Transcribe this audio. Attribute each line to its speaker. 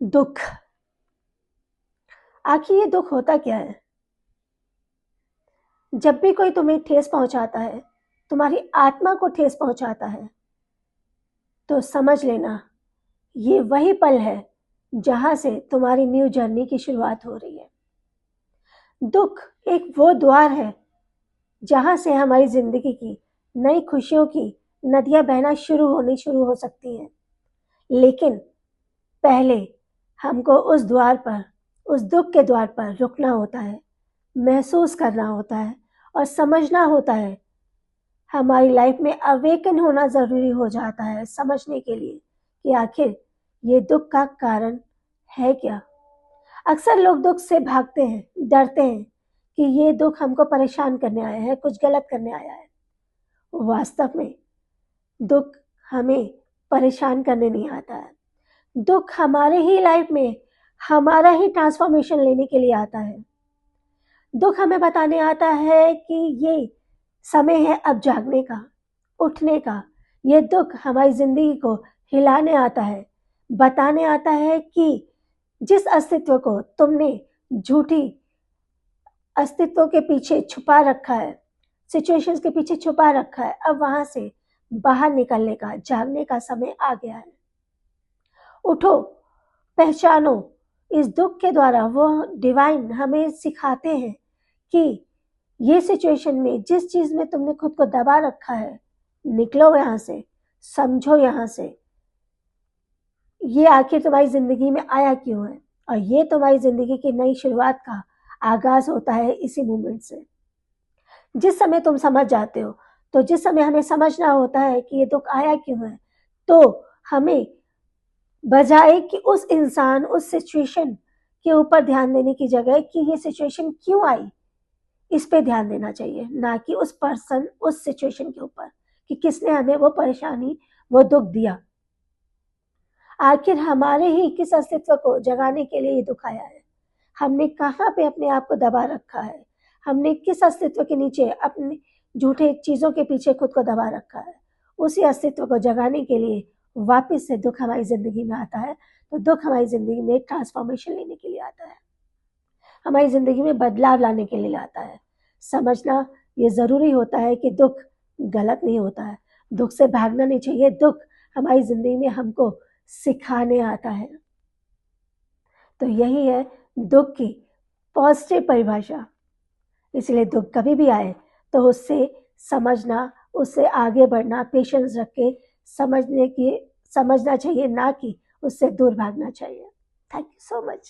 Speaker 1: दुख। आखिर ये दुख होता क्या है? जब भी कोई तुम्हें ठेस पहुंचाता है, तुम्हारी आत्मा को ठेस पहुंचाता है, तो समझ लेना ये वही पल है जहां से तुम्हारी न्यू जर्नी की शुरुआत हो रही है। दुख एक वो द्वार है जहां से हमारी जिंदगी की नई खुशियों की नदियां बहना शुरू हो सकती हैं। लेकिन पहले हमको उस द्वार पर, उस दुख के द्वार पर रुकना होता है, महसूस करना होता है और समझना होता है। हमारी लाइफ में अवेकन होना ज़रूरी हो जाता है समझने के लिए कि आखिर ये दुख का कारण है क्या। अक्सर लोग दुख से भागते हैं, डरते हैं कि ये दुख हमको परेशान करने आया है, कुछ गलत करने आया है। वास्तव में दुख हमें परेशान करने नहीं आता है। दुख हमारे ही लाइफ में हमारा ही ट्रांसफॉर्मेशन लेने के लिए आता है। दुख हमें बताने आता है कि ये समय है अब जागने का, उठने का। ये दुख हमारी जिंदगी को हिलाने आता है, बताने आता है कि जिस अस्तित्व को तुमने झूठी अस्तित्व के पीछे छुपा रखा है, सिचुएशंस के पीछे छुपा रखा है, अब वहां से बाहर निकलने का, जागने का समय आ गया है। उठो, पहचानो। इस दुख के द्वारा वो डिवाइन हमें सिखाते हैं कि ये सिचुएशन में जिस चीज में तुमने खुद को दबा रखा है, निकलो यहां से, समझो यहां से ये आखिर तुम्हारी जिंदगी में आया क्यों है। और ये तुम्हारी जिंदगी की नई शुरुआत का आगाज होता है इसी मोमेंट से। जिस समय तुम समझ जाते हो, तो जिस समय हमें समझना होता है कि ये दुख आया क्यों है, तो हमें बजाय कि उस इंसान, उस सिचुएशन के ऊपर ध्यान देने की जगह कि ये सिचुएशन क्यों आई, इस पे ध्यान देना चाहिए, ना कि उस पर्सन, उस सिचुएशन के ऊपर कि किसने हमें वो परेशानी, वो दुख दिया। आखिर हमारे ही किस अस्तित्व को जगाने के लिए ये दुख आया है? हमने कहाँ पे अपने आप को दबा रखा है? हमने किस अस्तित्व के नीचे अपने झूठे चीजों के पीछे खुद को दबा रखा है? उसी अस्तित्व को जगाने के लिए वापस से दुख हमारी जिंदगी में आता है। तो दुख हमारी जिंदगी में ट्रांसफॉर्मेशन लेने के लिए आता है, हमारी जिंदगी में बदलाव लाने के लिए आता है। समझना ये जरूरी होता है कि दुख गलत नहीं होता है, दुख से भागना नहीं चाहिए। दुख हमारी जिंदगी में हमको सिखाने आता है। तो यही है दुख की पॉजिटिव परिभाषा। इसलिए दुख कभी भी आए तो उससे समझना, उससे आगे बढ़ना, पेशेंस रख के समझना चाहिए, ना कि उससे दूर भागना चाहिए। Thank you so much.